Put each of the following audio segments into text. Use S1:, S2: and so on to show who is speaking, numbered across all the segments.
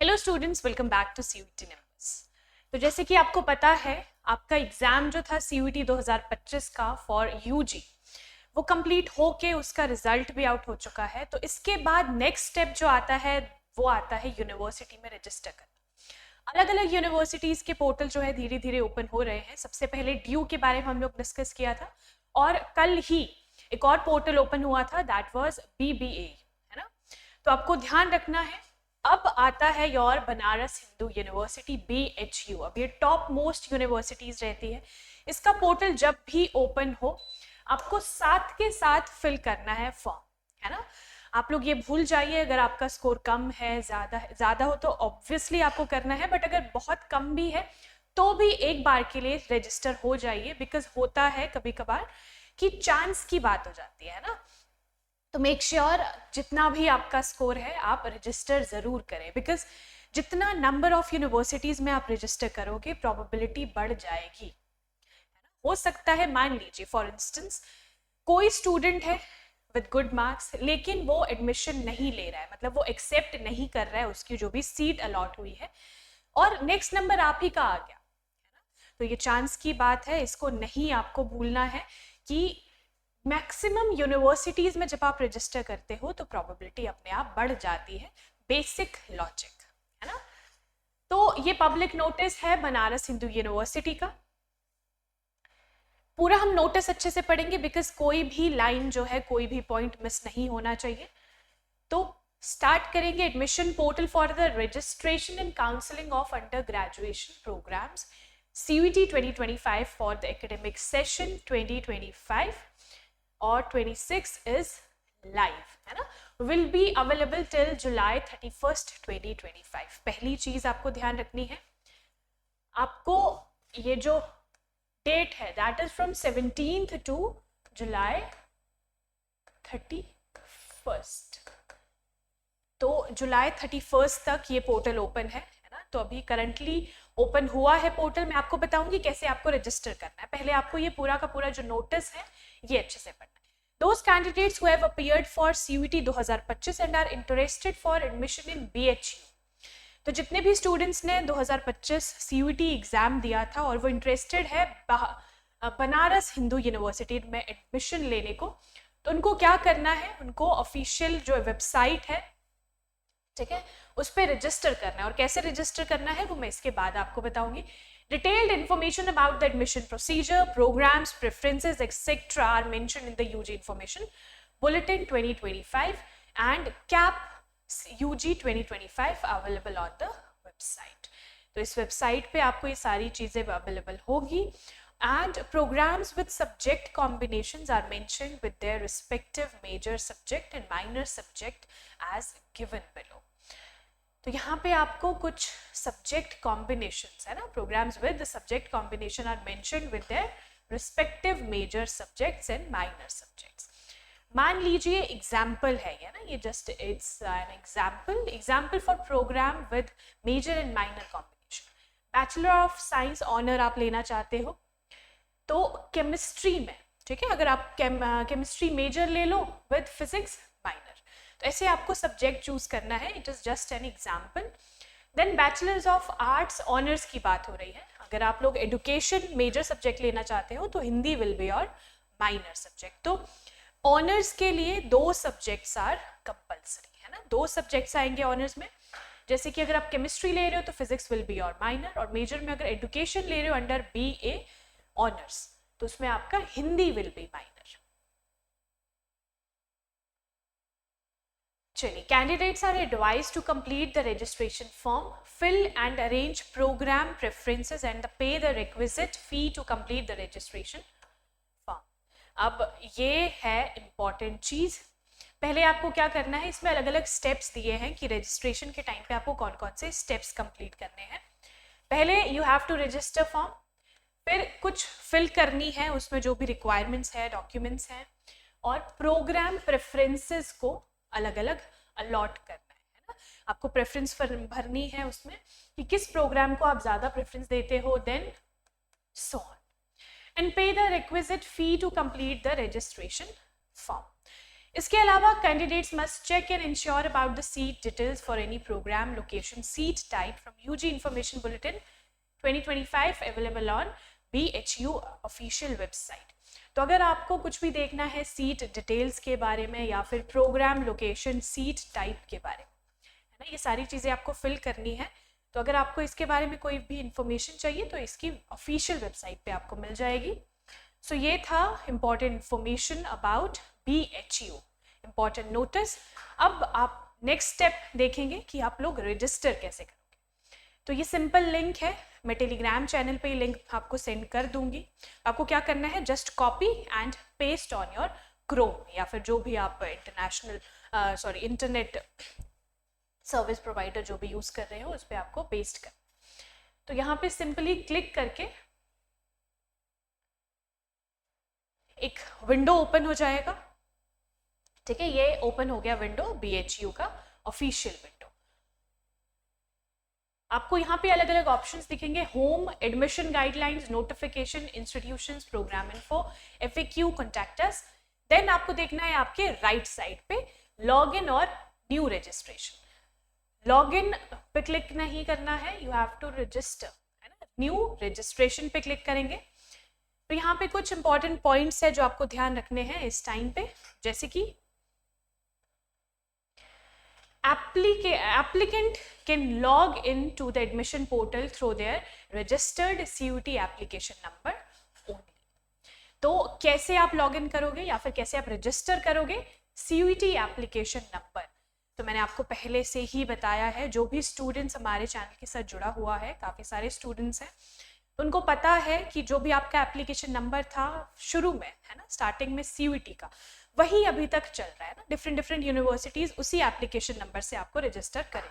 S1: Hello students, welcome back to CUET numbers. तो जैसे कि आपको पता है, आपका एग्जाम जो था सीयूईटी 2025 का फॉर यूजी वो कंप्लीट होके उसका रिजल्ट भी आउट हो चुका है। तो इसके बाद नेक्स्ट स्टेप जो आता है वो आता है यूनिवर्सिटी में रजिस्टर करना। अलग अलग यूनिवर्सिटीज के पोर्टल जो है धीरे धीरे ओपन हो रहे हैं। सबसे पहले ड्यू के बारे में हम लोग डिस्कस किया था और कल ही एक और पोर्टल ओपन हुआ था, दैट वाज BBA, है ना। तो आपको ध्यान रखना है। अब आता है your Banaras Hindu university BHU। अब ये टॉप मोस्ट यूनिवर्सिटीज रहती है। इसका पोर्टल जब भी ओपन हो आपको साथ के साथ फिल करना है फॉर्म, है ना। आप लोग ये भूल जाइए, अगर आपका स्कोर कम है, ज़्यादा हो तो ऑब्वियसली आपको करना है, बट अगर बहुत कम भी है तो भी एक बार के लिए रजिस्टर हो जाइए, बिकॉज होता है कभी कभार कि चांस की बात हो जाती है ना। तो मेक श्योर जितना भी आपका स्कोर है आप रजिस्टर ज़रूर करें, बिकॉज जितना नंबर ऑफ यूनिवर्सिटीज़ में आप रजिस्टर करोगे प्रोबेबिलिटी बढ़ जाएगी। हो सकता है, मान लीजिए फॉर इंस्टेंस कोई स्टूडेंट है विद गुड मार्क्स लेकिन वो एडमिशन नहीं ले रहा है, मतलब वो एक्सेप्ट नहीं कर रहा है उसकी जो भी सीट अलॉट हुई है, और नेक्स्ट नंबर आप ही का आ गया, है ना। तो ये चांस की बात है, इसको नहीं आपको भूलना है कि मैक्सिमम यूनिवर्सिटीज में जब आप रजिस्टर करते हो तो प्रोबेबिलिटी अपने आप बढ़ जाती है। बेसिक लॉजिक, है ना। तो ये पब्लिक नोटिस है बनारस हिंदू यूनिवर्सिटी का। पूरा हम नोटिस अच्छे से पढ़ेंगे बिकॉज कोई भी लाइन जो है, कोई भी पॉइंट मिस नहीं होना चाहिए। तो स्टार्ट करेंगे। Admission portal for the registration and counselling of under graduation programs CUET 2025 for the academic session 2025 और 26 इज लाइव, है ना। Will be available till July 31st 2025। पहली चीज आपको ध्यान रखनी है, आपको ये जो डेट है that is from 17th to July 31st। तो जुलाई 31st तक ये पोर्टल ओपन है ना। तो अभी करंटली ओपन हुआ है पोर्टल। मैं आपको बताऊंगी कैसे आपको रजिस्टर करना है। पहले आपको ये पूरा का पूरा जो नोटिस है ये अच्छे से पढ़ना है। Those candidates who have appeared for CUET 2025 and are interested for admission in BHU। तो जितने भी स्टूडेंट्स ने 2025 CUET एग्जाम दिया था और वो इंटरेस्टेड है बनारस हिंदू यूनिवर्सिटी में एडमिशन लेने को, तो उनको क्या करना है, उनको ऑफिशियल जो वेबसाइट है, ठीक है, उस पर रजिस्टर करना है। और कैसे रजिस्टर करना है वो मैं इसके बाद आपको बताऊंगी। Detailed information about the admission procedure, programs, preferences, etc. are mentioned in the UG Information Bulletin 2025 and CAP UG 2025 available on the website। तो इस वेबसाइट पे आपको ये सारी चीज़ें अवेलेबल होगी। And programs with subject combinations are mentioned with their respective major subject and minor subject as given below। तो यहाँ पे आपको कुछ सब्जेक्ट कॉम्बिनेशंस है ना, programs with subject combination are mentioned with their respective major subjects and minor subjects. मान लीजिए example है ये ना, ये just it's an example for program with major and minor combination. Bachelor of science honour आप लेना चाहते हो तो केमिस्ट्री में, ठीक है, अगर आप केमिस्ट्री मेजर ले लो विद फिजिक्स माइनर, तो ऐसे आपको सब्जेक्ट चूज करना है। It is just an example. Then bachelors of arts honours की बात हो रही है। अगर आप लोग एडुकेशन मेजर सब्जेक्ट लेना चाहते हो तो हिंदी विल बी और माइनर सब्जेक्ट। तो ऑनर्स के लिए 2 सब्जेक्ट्स आर कंपल्सरी, है ना। 2 सब्जेक्ट्स आएंगे ऑनर्स में। जैसे कि अगर आप केमिस्ट्री ले रहे हो तो फिजिक्स विल बी और माइनर, और मेजर में अगर एडुकेशन ले रहे हो अंडर BA ऑनर्स तो उसमें आपका हिंदी विल बी माइनर। चलिए, candidates are advised to complete the registration form, fill and arrange programme preferences and pay the requisite fee to complete the registration form. अब ये है इंपॉर्टेंट चीज। पहले आपको क्या करना है, इसमें अलग अलग स्टेप्स दिए हैं कि रजिस्ट्रेशन के टाइम पे आपको कौन कौन से स्टेप्स कंप्लीट करने हैं। पहले you have to register form, फिर कुछ फिल करनी है उसमें जो भी रिक्वायरमेंट्स है, डॉक्यूमेंट्स हैं, और प्रोग्राम प्रेफरेंसेस को अलग अलग अलॉट करना है ना। आपको प्रेफरेंस भरनी है उसमें कि किस प्रोग्राम को आप ज़्यादा प्रेफरेंस देते हो, then so on, and pay the requisite fee to complete the registration form. इसके अलावा candidates must check and ensure about the seat details for any program location seat type from UG information bulletin 2025 available on BHU official website. तो अगर आपको कुछ भी देखना है seat details के बारे में या फिर प्रोग्राम लोकेशन सीट टाइप के बारे में, है ना, ये सारी चीज़ें आपको फिल करनी है। तो अगर आपको इसके बारे में कोई भी इंफॉर्मेशन चाहिए तो इसकी ऑफिशियल वेबसाइट पे आपको मिल जाएगी। सो ये था important information about BHU, important notice. अब आप नेक्स्ट स्टेप देखेंगे कि आप लोग रजिस्टर कैसे करोगे। तो ये सिंपल लिंक है, मैं टेलीग्राम चैनल पे ये लिंक आपको सेंड कर दूंगी। आपको क्या करना है, just copy and paste on your Chrome या फिर जो भी आप इंटरनेट सर्विस प्रोवाइडर जो भी यूज कर रहे हो उस पर आपको पेस्ट कर। तो यहाँ पे सिंपली क्लिक करके एक विंडो ओपन हो जाएगा। ठीक है, ये ओपन हो गया विंडो BHU का ऑफिशियल विंडो। आपको यहाँ पे अलग अलग ऑप्शंस दिखेंगे, home, admission guidelines, notification, institutions, program info, FAQ, contact us. Then आपको देखना है आपके राइट साइड पे लॉग इन और न्यू रजिस्ट्रेशन। लॉग इन पे क्लिक नहीं करना है, यू हैव टू रजिस्टर, है ना। न्यू रजिस्ट्रेशन पे क्लिक करेंगे तो यहाँ पे कुछ इंपॉर्टेंट पॉइंट्स है जो आपको ध्यान रखने हैं इस टाइम पे, जैसे कि applicant can log in to the admission portal through their registered CUET application number only। तो कैसे आप लॉग इन करोगे या फिर कैसे आप रजिस्टर करोगे CUET एप्लीकेशन नंबर, तो मैंने आपको पहले से ही बताया है। जो भी स्टूडेंट्स हमारे चैनल के साथ जुड़ा हुआ है, काफ़ी सारे स्टूडेंट्स हैं, उनको पता है कि जो भी आपका एप्लीकेशन नंबर था शुरू में, है ना, स्टार्टिंग में CUET का, वही अभी तक चल रहा है ना। डिफरेंट यूनिवर्सिटीज उसी एप्लीकेशन नंबर से आपको रजिस्टर करें।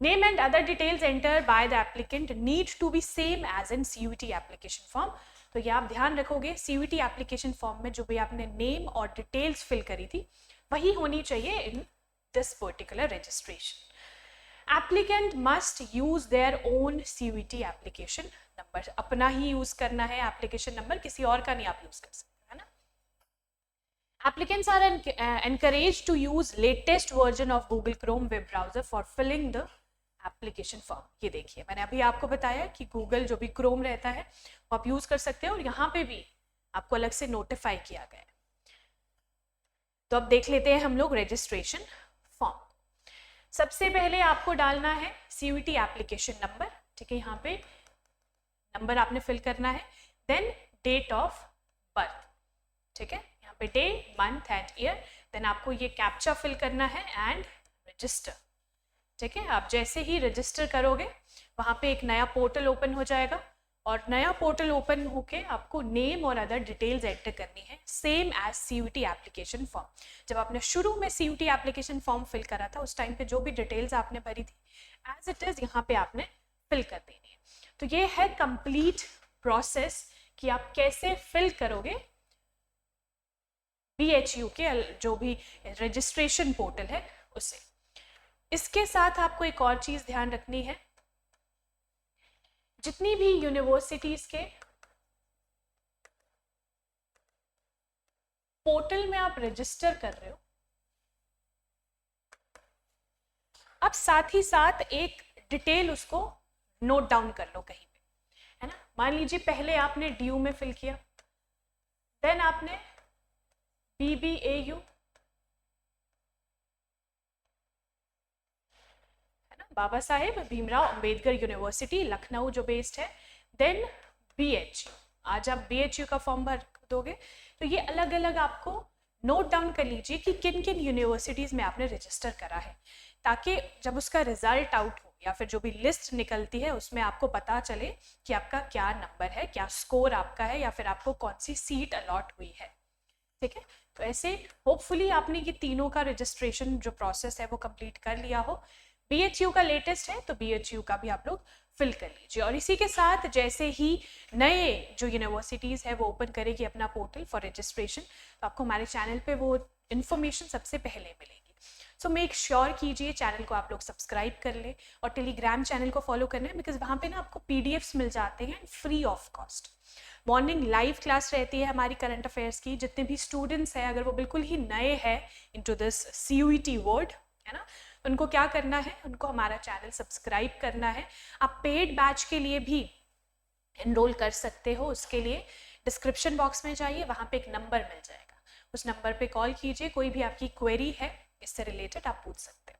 S1: Name and other details enter by the applicant need to be same as in CUET application form. तो ये आप ध्यान रखोगे, CUET एप्लीकेशन फॉर्म में जो भी आपने नेम और डिटेल्स फिल करी थी वही होनी चाहिए in this particular registration. Applicant must use their own CUET application number, अपना ही यूज करना है एप्लीकेशन नंबर, किसी और का नहीं आप यूज कर सकते। Applicants are encouraged to use latest version of Google Chrome web browser for filling the application form। ये देखिए, मैंने अभी आपको बताया कि Google जो भी Chrome रहता है वो आप यूज कर सकते हैं और यहाँ पे भी आपको अलग से नोटिफाई किया गया है। तो अब देख लेते हैं हम लोग रजिस्ट्रेशन फॉर्म। सबसे पहले आपको डालना है CUET एप्लीकेशन नंबर। ठीक है, यहाँ पे नंबर आपने फिल करना है, देन डेट ऑफ बर्थ। ठीक है, पे day, month and year. Then आपको ये कैप्चा फिल करना है एंड रजिस्टर। ठीक है, आप जैसे ही रजिस्टर करोगे वहाँ पे एक नया पोर्टल ओपन हो जाएगा और नया पोर्टल ओपन होके आपको नेम और अदर डिटेल्स एंटर करनी है, same as CUET application form. जब आपने शुरू में CUET एप्लीकेशन फॉर्म फिल करा था उस टाइम पे जो भी डिटेल्स आपने भरी थी एज इट इज यहाँ पे आपने फिल कर देनी है। तो ये है कंप्लीट प्रोसेस कि आप कैसे फिल करोगे BHU के जो भी रजिस्ट्रेशन पोर्टल है उसे। इसके साथ आपको एक और चीज ध्यान रखनी है, जितनी भी यूनिवर्सिटीज के पोर्टल में आप रजिस्टर कर रहे हो, अब साथ ही साथ एक डिटेल उसको नोट डाउन कर लो कहीं पे, है ना। मान लीजिए पहले आपने DU में फिल किया, देन आपने BBAU, है ना, बाबा साहेब भीमराव अंबेडकर यूनिवर्सिटी लखनऊ जो बेस्ड है, देन BHU। आज आप BHU का फॉर्म भर दोगे तो ये अलग अलग आपको नोट डाउन कर लीजिए कि किन किन यूनिवर्सिटीज में आपने रजिस्टर करा है, ताकि जब उसका रिजल्ट आउट हो या फिर जो भी लिस्ट निकलती है उसमें आपको पता चले कि आपका क्या नंबर है, क्या स्कोर आपका है, या फिर आपको कौन सी सीट अलॉट हुई है। ठीक है, तो ऐसे होपफुली आपने ये तीनों का रजिस्ट्रेशन जो प्रोसेस है वो कंप्लीट कर लिया हो। BHU का लेटेस्ट है तो BHU का भी आप लोग फिल कर लीजिए। और इसी के साथ जैसे ही नए जो यूनिवर्सिटीज है वो ओपन करेगी अपना पोर्टल फॉर रजिस्ट्रेशन, तो आपको हमारे चैनल पे वो इन्फॉर्मेशन सबसे पहले मिलेगी। सो मेक श्योर कीजिए चैनल को आप लोग सब्सक्राइब कर लें और टेलीग्राम चैनल को फॉलो करना है, बिकॉज वहाँ पे ना आपको PDFs मिल जाते हैं free of cost. Morning live class रहती है हमारी करंट अफेयर्स की। जितने भी स्टूडेंट्स हैं, अगर वो बिल्कुल ही नए हैं इनटू दिस CUET वर्ल्ड, है ना, उनको क्या करना है, उनको हमारा चैनल सब्सक्राइब करना है। आप पेड बैच के लिए भी एनरोल कर सकते हो। उसके लिए डिस्क्रिप्शन बॉक्स में जाइए, वहाँ पे एक नंबर मिल जाएगा, उस नंबर पे कॉल कीजिए, कोई भी आपकी क्वेरी है इससे रिलेटेड आप पूछ सकते हो।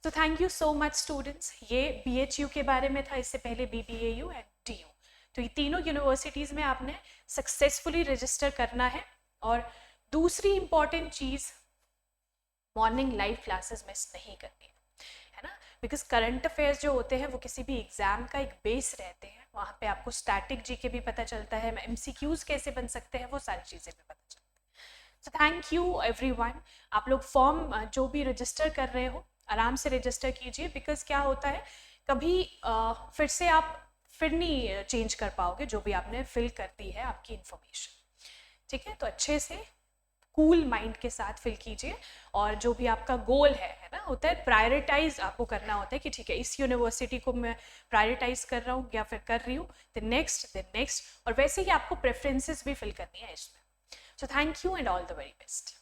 S1: तो thank you so much students. ये BHU के बारे में था, इससे पहले BBAU एंड DU। तो ये तीनों यूनिवर्सिटीज़ में आपने सक्सेसफुली रजिस्टर करना है। और दूसरी इंपॉर्टेंट चीज़, मॉर्निंग लाइव क्लासेस मिस नहीं करनी है ना, बिकॉज करंट अफेयर्स जो होते हैं वो किसी भी एग्जाम का एक बेस रहते हैं। वहाँ पे आपको स्टैटिक GK भी पता चलता है, MCQs कैसे बन सकते हैं, वो सारी चीज़ें भी पता चलती हैं। So thank you everyone. आप लोग फॉर्म जो भी रजिस्टर कर रहे हो आराम से रजिस्टर कीजिए, बिकॉज क्या होता है कभी फिर से आप फिर नहीं चेंज कर पाओगे जो भी आपने फिल कर दी है आपकी इन्फॉर्मेशन। ठीक है, तो अच्छे से कूल माइंड के साथ फिल कीजिए। और जो भी आपका गोल है ना, होता है प्रायोरिटाइज आपको करना होता है कि ठीक है इस यूनिवर्सिटी को मैं प्रायोरिटाइज कर रहा हूँ या फिर कर रही हूँ, द नेक्स्ट, और वैसे ही आपको प्रेफरेंसेस भी फिल करनी है इसमें। So thank you and all the very best.